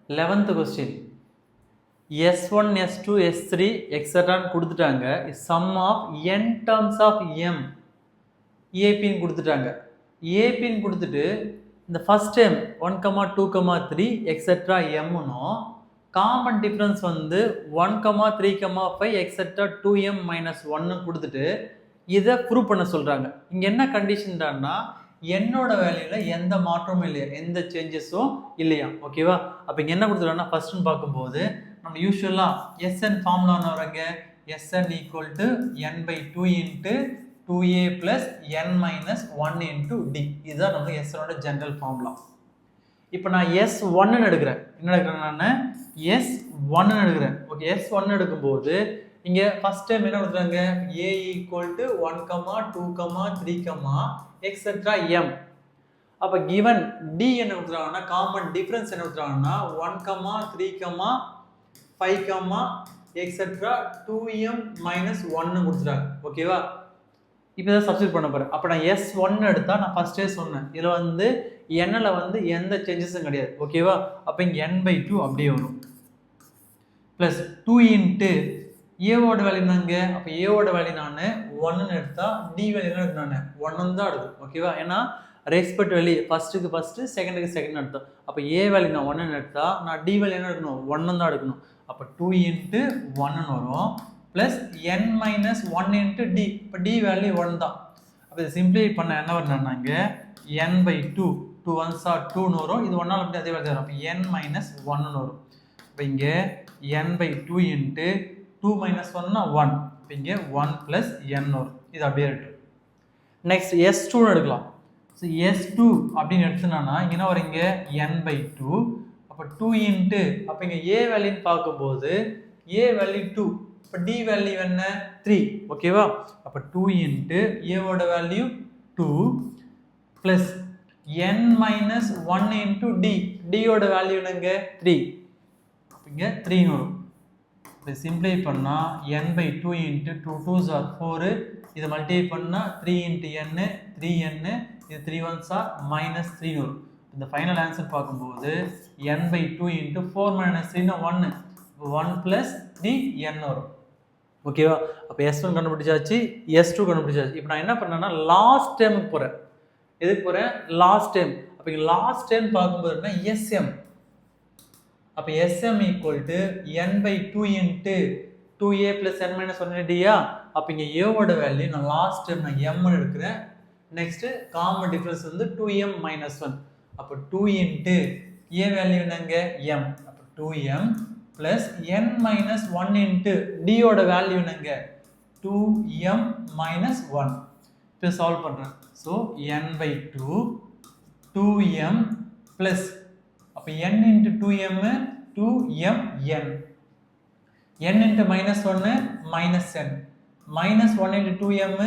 11th question. S1, S2, S3, etc. கொடுத்துட்டாங்க. Sum of n terms of m. AP கொடுத்துட்டாங்க. AP கொடுத்துட்டு இந்த first term 1, 2, 3, etc. m னும் common difference வந்து 1, 3, 5, etc. 2m minus 1 கொடுத்துட்டு இதை ப்ரூவ் பண்ண சொல்றாங்க. இங்க என்ன கண்டிஷன் தான்னா என்னோட வேல்யூல எந்த மாற்றமும் இல்லையா, எந்த சேஞ்சஸும் இல்லையா. ஓகேவா? அப்ப இங்க என்ன கொடுத்துருக்காங்கன்னா ஃபர்ஸ்ட்னு பார்க்கும்போது நம்ம யூஸ்வலா Sn ஃபார்முலா வரங்க Sn equal to n by 2 into 2a plus n minus 1 into d. இதுதான் நம்ம Sn ஓட ஜெனரல் ஃபார்முலா. இப்போ நான் S1 ன்னு எடுக்கிறேன். என்ன எடுக்கிறேன் நான்? S1 ன்னு எடுக்கிறேன். ஓகே, S1 எடுக்கும்போது இங்க ஃபர்ஸ்ட் டைம் என்ன கொடுத்தாங்க? a equal to 1, 2, 3, etc. m. அப்ப given d என்ன கொடுத்தாங்கன்னா காமன் டிஃபரன்ஸ் என்ன கொடுத்தாங்கன்னா 1, 3, 5, etc. 2m minus 1 கொடுத்துட்டாங்க. ஓகேவா? இப்போ இதை சப்ஸ்டிட்யூட் பண்ண போறேன். அப்ப நான் S1 எடுத்தா நான் ஃபர்ஸ்டே சொன்னேன். இதுல வந்து n-ல வந்து எந்த சேஞ்சஸும் கிடையாது. ஓகேவா? அப்ப இங்க n by 2 அப்படியே வரும். பிளஸ் 2 into a ஓட வேல்யூ என்னங்க? அப்ப a ஓட வேல்யூ நான் 1 ன்னு எடுத்தா d வேல்யூ என்ன எடுக்கணும்? நான் 1 தான் எடுக்கணும். ஓகேவா? ஏன்னா ரெஸ்பெக்ட் வேல்யூ ஃபர்ஸ்ட்டுக்கு ஃபர்ஸ்ட், செகண்டுக்கு செகண்ட் எடுத்தோம். அப்ப a வேல்யூ நான் 1 ன்னு எடுத்தா நான் d வேல்யூ என்ன எடுக்கணும்? 1 தான் எடுக்கணும். அப்ப 2 into 1 ன்னு வரும். Plus n minus 1 into d. இப்போ d வேல்யூ 1 தான். அப்போ இதை சிம்பிளிஃபை பண்ண என்ன வரணும்னாங்க n by 2, 2 1s are 2 ன்னு வரும். இது 1 அப்படி அதே வேல்யூ வரும். அப்போ n minus 1 ன்னு வரும். இப்போ இங்கே n by 2 into 2 minus 1 னா 1. இப்போ இங்கே 1 plus n வரும். இது அப்படியே இருக்கு. நெக்ஸ்ட் S2 ன்னு எடுக்கலாம். ஸோ S2 அப்படின்னு எடுத்துனா இங்கே என்ன வரும்? இங்கே n by 2. அப்போ 2 into அப்போ இங்கே a வேல்யூன்னு பார்க்கும்போது a வேல்யூ 2. இப்போ d வேல்யூ என்ன? 3. ஓகேவா? அப்போ 2 into a ஓட value 2 plus n minus 1 into d. d ஓட வேல்யூ என்னங்க? 3. இங்க 3 வரும். இப்போ சிம்பிளிஃபை பண்ணா n by 2 into 2 2s are 4. இதை மல்டிப்ளை பண்ணா 3 into n 3n. இது 3 1s are minus 3 வரும். இந்த ஃபைனல் ஆன்சர் பார்க்கும்போது n by 2 into 4 minus 3 னா 1. 1 plus 3n வரும். ஓகேவா? அப்போ S1 கண்டுபிடிச்சாச்சு, S2 கண்டுபிடிச்சாச்சு. இப்போ நான் என்ன பண்ணேன்னா லாஸ்ட் டைமுக்கு போகிறேன். எதுக்கு போகிறேன்? Last time. அப்போ இங்கே லாஸ்ட் டைம் பார்க்கும்போது SM. அப்போ SM equal to n by 2 into 2a plus n minus 1 dயா. அப்போ இங்கே a-ஓட வேல்யூ நான் லாஸ்ட் டைம் நான் m எடுக்கிறேன். நெக்ஸ்ட்டு காமன் டிஃபரன்ஸ் வந்து 2m minus 1. அப்போ 2 into a வேல்யூ என்னங்க? m. அப்போ 2m plus n minus 1 into d ஓட வேல்யூ என்னங்க? 2m minus 1. இப்போ சால்வ் பண்றேன். So n by 2 2m plus அப்போ n into 2m 2m n. n into minus 1 minus n. minus 1 into 2m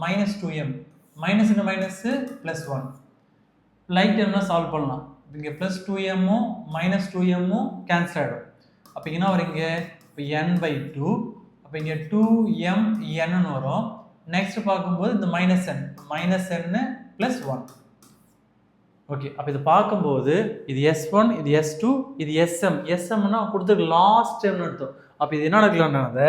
minus 2m. minus into minus plus 1. Like டைம்னா solve பண்ணலாம். இங்கே plus 2m minus 2m cancel ஆகிடும். அப்போ என்ன வரீங்க? இப்போ n by 2. அப்போ இங்கே 2m n வரும். நெக்ஸ்ட் பார்க்கும்போது இந்த மைனஸ் n plus 1. ஓகே, அப்போ இது பார்க்கும்போது இது S1, இது S2, இது SM. SMனா கொடுத்துருக்கு லாஸ்ட் டைம்னு எடுத்தோம். அப்போ இது என்ன நடக்கலாம்ன்றத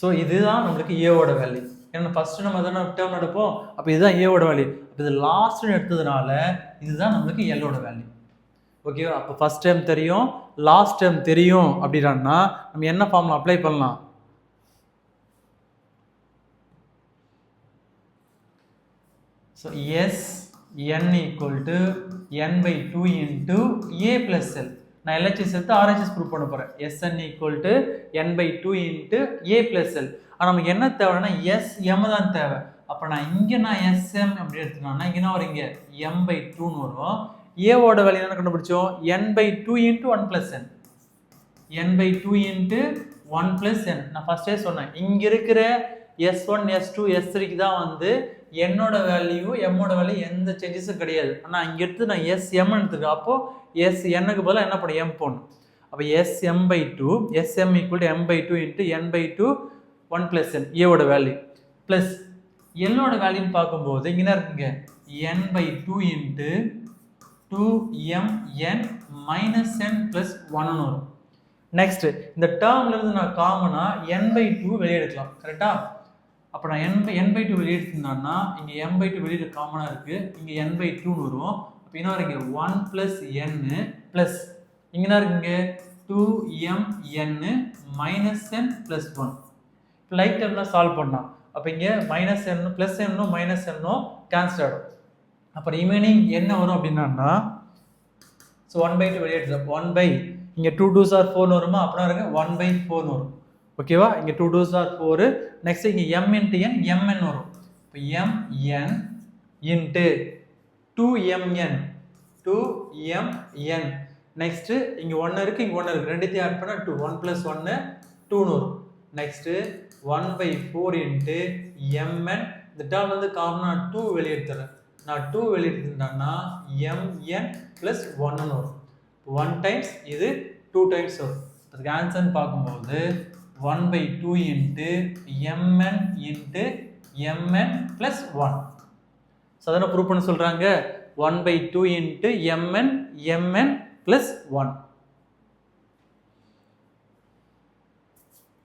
ஸோ இதுதான் நம்மளுக்கு ஏவோட வேல்யூ. ஏன்னா ஃபர்ஸ்ட் நம்ம தானே டேர்ம் எடுப்போம். அப்போ இதுதான் ஏவோட வேல்யூ. அப்போ இது லாஸ்ட்னு எடுத்ததுனால இதுதான் நம்மளுக்கு எல்லோட வேல்யூ. ஓகேவா? அப்போ ஃபர்ஸ்ட் டைம் தெரியும், லாஸ்ட் டைம் தெரியும் அப்படின்னா நம்ம என்ன ஃபார்முலா அப்ளை பண்ணலாம்? So n equal to n by 2 into a plus l. நான் LHS எடுத்து RHS ப்ரூவ் பண்ண போகிறேன். Sn equal to n by 2 into a plus l. ஆனால் நமக்கு என்ன தேவைன்னா SM தான் தேவை. அப்போ நான் இங்கே நான் SM அப்படி எடுத்துனா இங்கே நான் இங்கே m by 2ன்னு வரும். ஏவோட வேல்யூ என்ன கண்டுபிடிச்சோம்? n by 2 into 1 plus n. n by 2 into 1 plus n. நான் ஃபர்ஸ்டே சொன்னேன் இங்கே இருக்கிற S1, S2, S3க்கு தான் வந்து என்னோட வேல்யூ எம்மோட வேல்யூ எந்த சேஞ்சஸும் கிடையாது. ஆனால் இங்கே எடுத்து நான் SM எடுத்துருக்கேன். அப்போது SNக்கு பதிலாக என்ன பண்ணும்? M போடணும். அப்போ SM by 2, SM equal to m by 2 into n by 2 1 plus n ஏவோட வேல்யூ ப்ளஸ் என்னோட வேல்யூன்னு பார்க்கும்போது இங்கே என்ன இருக்குங்க? n by 2 into 2mn minus n plus 1 வரும். நெக்ஸ்ட் இந்த டேர்ம்ல இருந்து நான் காமனா n/2 வெளியே எடுக்கலாம். கரெக்டா? அப்ப நான் n/2 வெளியே எடுத்தேன்னா இங்க m/2 வெளியே காமனா இருக்கு. இங்க n/2 னு வரும். அப்ப என்ன வரும்? இங்க 1 plus n plus இங்க என்ன இருக்குங்க? 2mn minus n plus 1. Like டேர்ம்ல சால்வ் பண்ணலாம். அப்ப இங்க minus n plus n minus n cancel ஆகும். அப்ப ரிமைனிங் என்ன வரும் அப்படின்னா சோ 1/2 வெளியே எடுத்துறோம். 1 by இங்க 2 2s are 4 வருமா? அப்பனா இருங்க 1/4 வரும். ஓகேவா? இங்க 2 2s are 4. நெக்ஸ்ட் இங்க m into n mn வரும். இப்ப mn into 2mn நெக்ஸ்ட் இங்க 1 இருக்கு, இங்க 1 இருக்கு. ரெண்டுத்தையும் ஆட் பண்ணா 2. 1 plus 1 2 னு வரும். நெக்ஸ்ட் 1/4 into mn இந்த டேர்ம் வந்து காமனா 2 வெளியே எடுத்துறேன். நான் 2 வெளியே எடுத்துட்டேன்னா mn plus 1 னு வரும். 1 times இது 2 times வரும். அதுக்கு ஆன்சர் பார்க்கும்போது 1/2 into mn plus 1. சாதாரண ப்ரூவ் பண்ண சொல்றாங்க 1/2 into mn plus 1.